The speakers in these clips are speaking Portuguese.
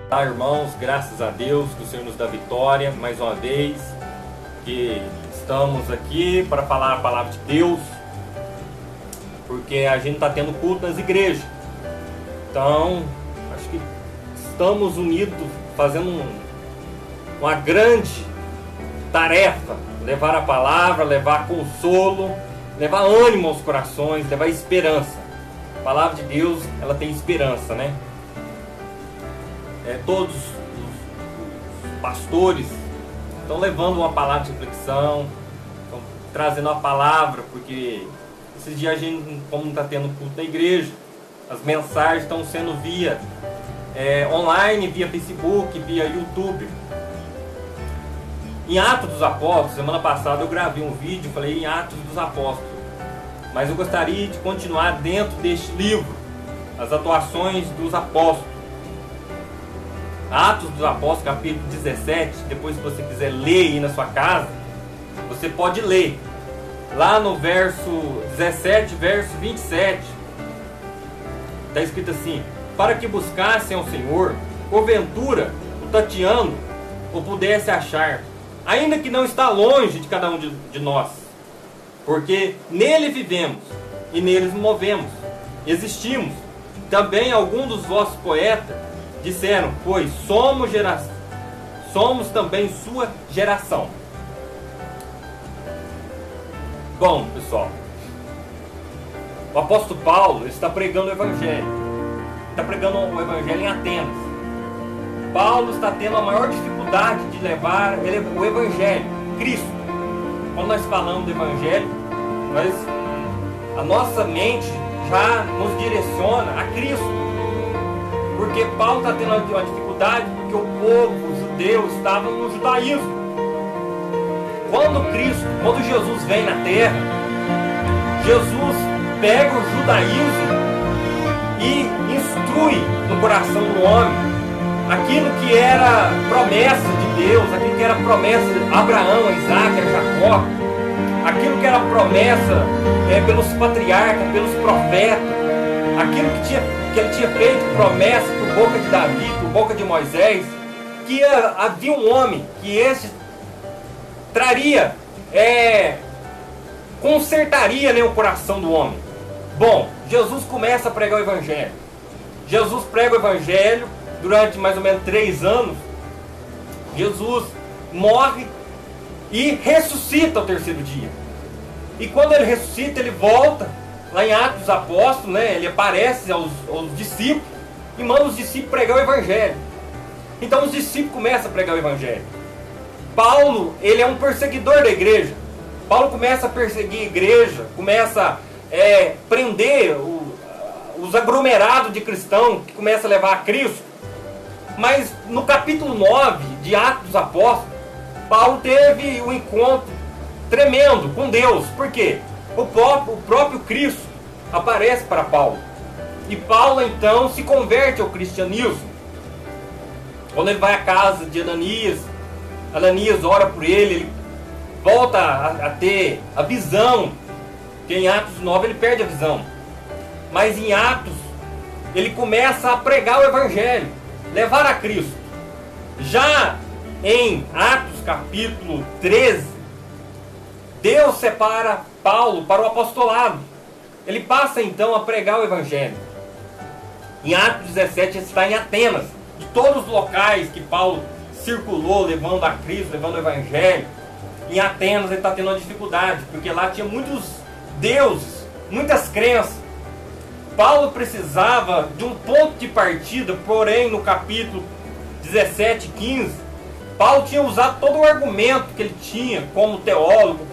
Tá, irmãos, graças a Deus que o Senhor nos dá vitória mais uma vez, que estamos aqui para falar a palavra de Deus, porque a gente está tendo culto nas igrejas. Então, acho que estamos unidos, fazendo uma grande tarefa, levar a palavra, levar consolo, levar ânimo aos corações, levar esperança. A palavra de Deus, ela tem esperança, né? Todos os pastores estão levando uma palavra de reflexão, estão trazendo uma palavra, porque esses dias a gente, como não está tendo culto na igreja, as mensagens estão sendo via online, via Facebook, via YouTube. Em Atos dos Apóstolos, semana passada eu gravei um vídeo, falei em Atos dos Apóstolos, mas eu gostaria de continuar dentro deste livro, as atuações dos apóstolos. Atos dos Apóstolos, capítulo 17, depois se você quiser ler aí na sua casa, você pode ler. Lá no verso 17, verso 27, está escrito assim: para que buscassem ao Senhor, porventura, o tateando, ou pudesse achar, ainda que não está longe de cada um de nós, porque nele vivemos, e nele nos movemos, existimos. Também alguns dos vossos poetas disseram, pois somos também sua geração. Bom, pessoal, o apóstolo Paulo está pregando o Evangelho. Está pregando o Evangelho em Atenas. Paulo está tendo a maior dificuldade de levar o Evangelho, Cristo. Quando nós falamos do Evangelho, a nossa mente já nos direciona a Cristo. Porque Paulo está tendo uma dificuldade porque o povo judeu estava no judaísmo. Quando Jesus vem na terra, Jesus pega o judaísmo e instrui no coração do homem aquilo que era promessa de Deus, aquilo que era promessa de Abraão, Isaac, Jacó, aquilo que era promessa pelos patriarcas, pelos profetas, aquilo que ele tinha feito promessa por boca de Davi, por boca de Moisés, que havia um homem que esse traria, consertaria, né, o coração do homem. Bom, Jesus começa a pregar o Evangelho. Jesus prega o Evangelho durante mais ou menos 3 anos. Jesus morre e ressuscita ao 3º dia. E quando ele ressuscita, ele volta lá em Atos dos Apóstolos, né? Ele aparece aos discípulos e manda os discípulos pregar o Evangelho. Então os discípulos começam a pregar o Evangelho. Paulo, ele é um perseguidor da igreja. Paulo começa a perseguir a igreja, começa a prender os aglomerados de cristãos que começam a levar a Cristo. Mas no capítulo 9 de Atos dos Apóstolos, Paulo teve um encontro tremendo com Deus. Por quê? O próprio Cristo aparece para Paulo. E Paulo então se converte ao cristianismo. Quando ele vai à casa de Ananias, Ananias ora por ele volta a ter a visão. Que em Atos 9 ele perde a visão. Mas em Atos ele começa a pregar o Evangelho, levar a Cristo. Já em Atos capítulo 13, Deus separa Paulo para o apostolado. Ele passa então a pregar o Evangelho. Em Atos 17 ele está em Atenas. De todos os locais que Paulo circulou, levando a Cristo, levando o Evangelho, em Atenas ele está tendo uma dificuldade, porque lá tinha muitos deuses, muitas crenças. Paulo precisava de um ponto de partida, porém no capítulo 17, 15, Paulo tinha usado todo o argumento que ele tinha como teólogo,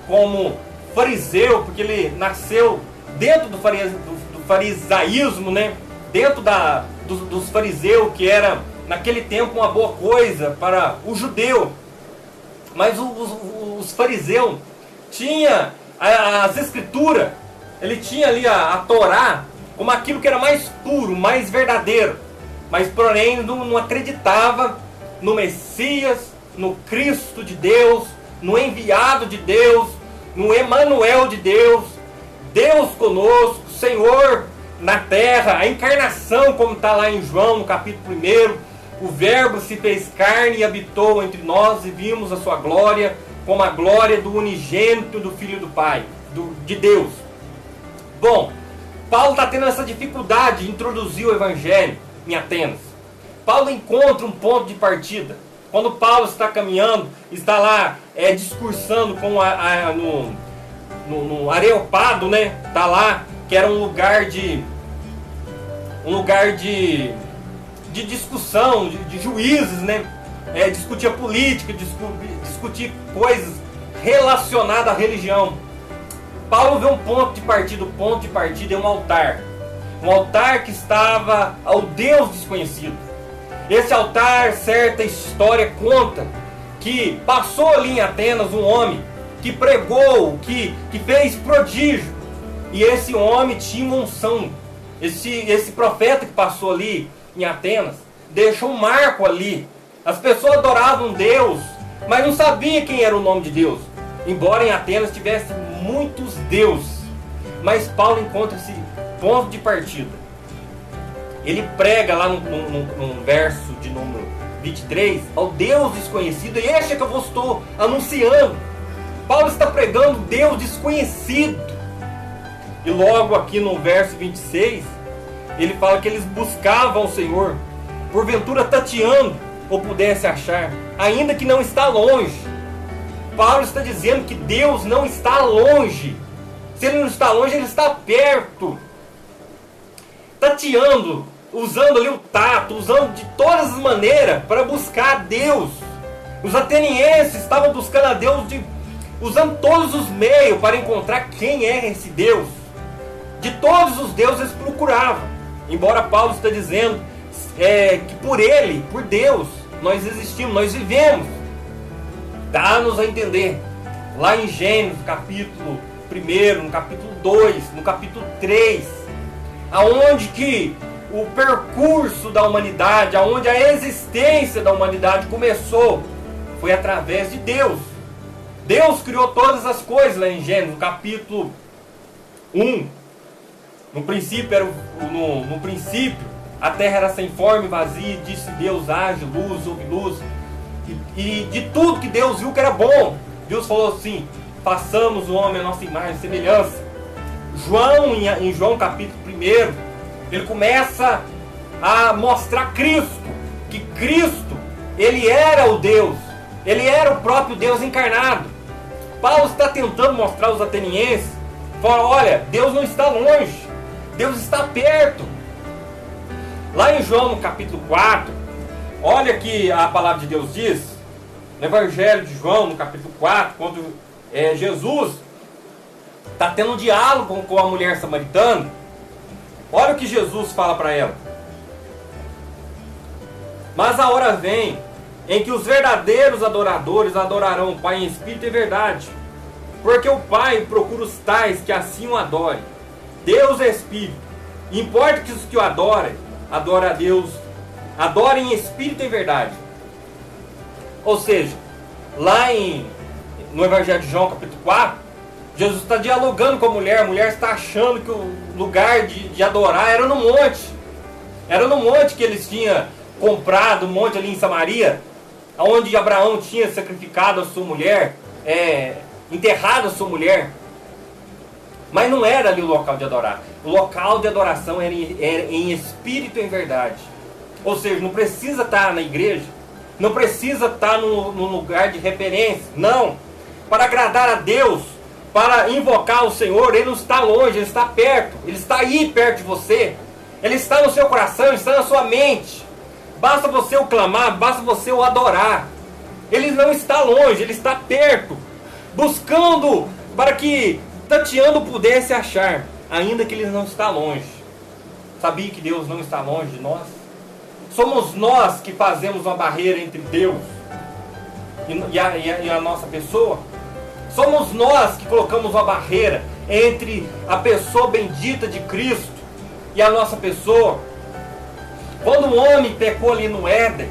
como fariseu, porque ele nasceu dentro do farisaísmo, né? Dentro dos fariseus, que era naquele tempo uma boa coisa para o judeu. Mas os fariseus tinham as escrituras, ele tinha ali a Torá como aquilo que era mais puro, mais verdadeiro. Mas porém não acreditava no Messias, no Cristo de Deus, no enviado de Deus, no Emanuel de Deus, Deus conosco, Senhor na terra, a encarnação, como está lá em João, no capítulo 1, o Verbo se fez carne e habitou entre nós e vimos a sua glória, como a glória do unigênito do Filho do Pai, de Deus. Bom, Paulo está tendo essa dificuldade de introduzir o Evangelho em Atenas. Paulo encontra um ponto de partida. Quando Paulo está caminhando, está lá discursando com no Areópago, né? Está lá, que era um lugar de discussão, de juízes, né? Discutir a política, discutir coisas relacionadas à religião. Paulo vê um ponto de partida. O ponto de partida é um altar. Um altar que estava ao Deus desconhecido. Esse altar, certa história conta que passou ali em Atenas um homem que pregou, que fez prodígio. E esse homem tinha uma unção. Esse profeta que passou ali em Atenas deixou um marco ali. As pessoas adoravam Deus, mas não sabiam quem era o nome de Deus. Embora em Atenas tivesse muitos deuses. Mas Paulo encontra esse ponto de partida. Ele prega lá no verso de número 23, ao Deus desconhecido, e este é que eu estou anunciando. Paulo está pregando Deus desconhecido. E logo aqui no verso 26, ele fala que eles buscavam o Senhor, porventura tateando, ou pudesse achar, ainda que não está longe. Paulo está dizendo que Deus não está longe. Se ele não está longe, ele está perto. Tateando, usando ali o tato, usando de todas as maneiras para buscar a Deus. Os atenienses estavam buscando a Deus, usando todos os meios para encontrar quem é esse Deus. De todos os deuses eles procuravam. Embora Paulo está dizendo que por ele, por Deus, nós existimos, nós vivemos. Dá-nos a entender. Lá em Gênesis, capítulo 1, no capítulo 2, no capítulo 3, aonde que o percurso da humanidade, aonde a existência da humanidade começou, foi através de Deus. Deus criou todas as coisas lá em Gênesis, no capítulo 1. No princípio, no princípio, a terra era sem forma e vazia, e disse Deus, haja luz, houve luz. E de tudo que Deus viu que era bom, Deus falou assim, façamos o homem a nossa imagem e semelhança. João, em João capítulo 1, ele começa a mostrar Cristo, que Cristo, ele era o Deus, ele era o próprio Deus encarnado. Paulo está tentando mostrar aos atenienses, fala, olha, Deus não está longe, Deus está perto. Lá em João no capítulo 4, olha que a palavra de Deus diz, no Evangelho de João, no capítulo 4, quando Jesus está tendo um diálogo com a mulher samaritana. Olha o que Jesus fala para ela. Mas a hora vem em que os verdadeiros adoradores adorarão o Pai em espírito e verdade, porque o Pai procura os tais que assim o adorem. Deus é espírito. Importa que os que o adorem, adorem a Deus, adorem em espírito e verdade. Ou seja, lá no Evangelho de João, capítulo 4, Jesus está dialogando com a mulher está achando que o lugar de adorar era no monte. Era no monte que eles tinham comprado, um monte ali em Samaria, onde Abraão tinha sacrificado a sua mulher, enterrado a sua mulher. Mas não era ali o local de adorar. O local de adoração era em espírito e em verdade. Ou seja, não precisa estar na igreja, não precisa estar no lugar de referência. Não. Para agradar a Deus, para invocar o Senhor, Ele não está longe, Ele está perto. Ele está aí perto de você. Ele está no seu coração, Ele está na sua mente. Basta você o clamar, basta você o adorar. Ele não está longe, Ele está perto. Buscando para que tateando pudesse achar, ainda que Ele não está longe. Sabia que Deus não está longe de nós? Somos nós que fazemos uma barreira entre Deus e a nossa pessoa. Somos nós que colocamos uma barreira entre a pessoa bendita de Cristo e a nossa pessoa. Quando o homem pecou ali no Éden,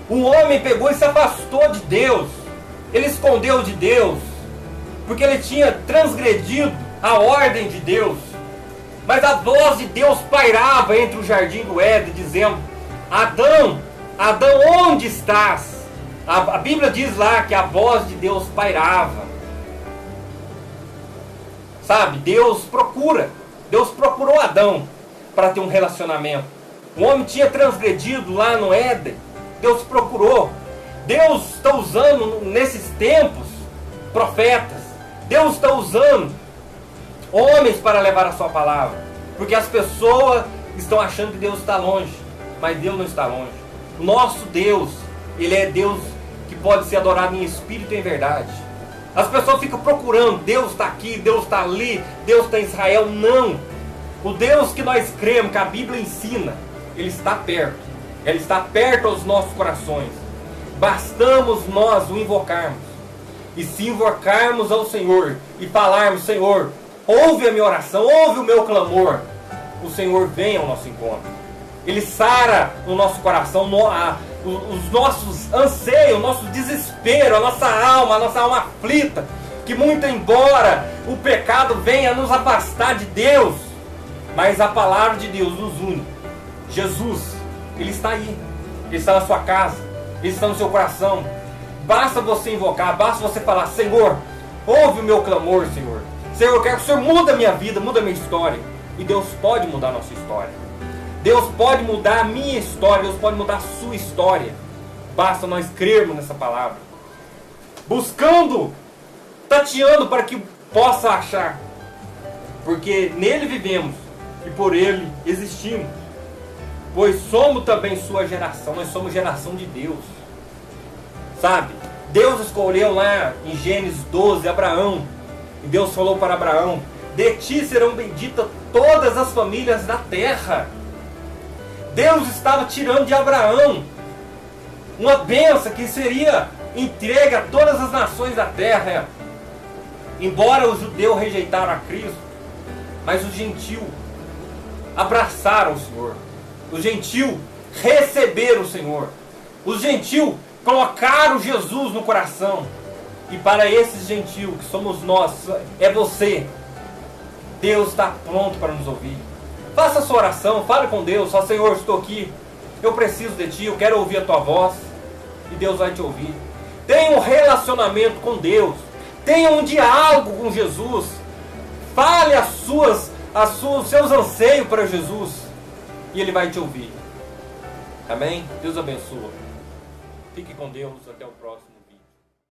o homem pegou e se afastou de Deus. Ele escondeu de Deus, porque ele tinha transgredido a ordem de Deus. Mas a voz de Deus pairava entre o jardim do Éden, dizendo: Adão, Adão, onde estás? A Bíblia diz lá que a voz de Deus pairava. Sabe, Deus procurou Adão para ter um relacionamento. O homem tinha transgredido lá no Éden. Deus procurou. Deus está usando nesses tempos profetas. Deus está usando homens para levar a sua palavra. Porque as pessoas estão achando que Deus está longe. Mas Deus não está longe. O nosso Deus, Ele é Deus que pode ser adorado em espírito e em verdade. As pessoas ficam procurando, Deus está aqui, Deus está ali, Deus está em Israel. Não. O Deus que nós cremos, que a Bíblia ensina, Ele está perto. Ele está perto aos nossos corações. Bastamos nós o invocarmos. E se invocarmos ao Senhor e falarmos: Senhor, ouve a minha oração, ouve o meu clamor, o Senhor vem ao nosso encontro. Ele sara no nosso coração os nossos anseios, o nosso desespero, a nossa alma aflita, que muito embora o pecado venha nos afastar de Deus, mas a palavra de Deus nos une. Jesus, Ele está aí, Ele está na sua casa, Ele está no seu coração. Basta você invocar, basta você falar: Senhor, ouve o meu clamor, Senhor. Senhor, eu quero que o Senhor mude a minha vida, muda a minha história. E Deus pode mudar a nossa história. Deus pode mudar a minha história, Deus pode mudar a sua história. Basta nós crermos nessa palavra. Buscando, tateando para que possa achar. Porque nele vivemos e por ele existimos. Pois somos também sua geração, nós somos geração de Deus. Sabe? Deus escolheu lá em Gênesis 12 Abraão. E Deus falou para Abraão: de ti serão benditas todas as famílias da terra. Deus estava tirando de Abraão uma bênção que seria entregue a todas as nações da terra. Embora os judeus rejeitaram a Cristo, mas os gentios abraçaram o Senhor. Os gentios receberam o Senhor. Os gentios colocaram Jesus no coração. E para esses gentios, que somos nós, é você, Deus está pronto para nos ouvir. Faça a sua oração, fale com Deus: ó Senhor, estou aqui, eu preciso de Ti, eu quero ouvir a Tua voz. E Deus vai te ouvir. Tenha um relacionamento com Deus. Tenha um diálogo com Jesus. Fale os seus anseios para Jesus. E Ele vai te ouvir. Amém? Deus abençoe. Fique com Deus. Até o próximo.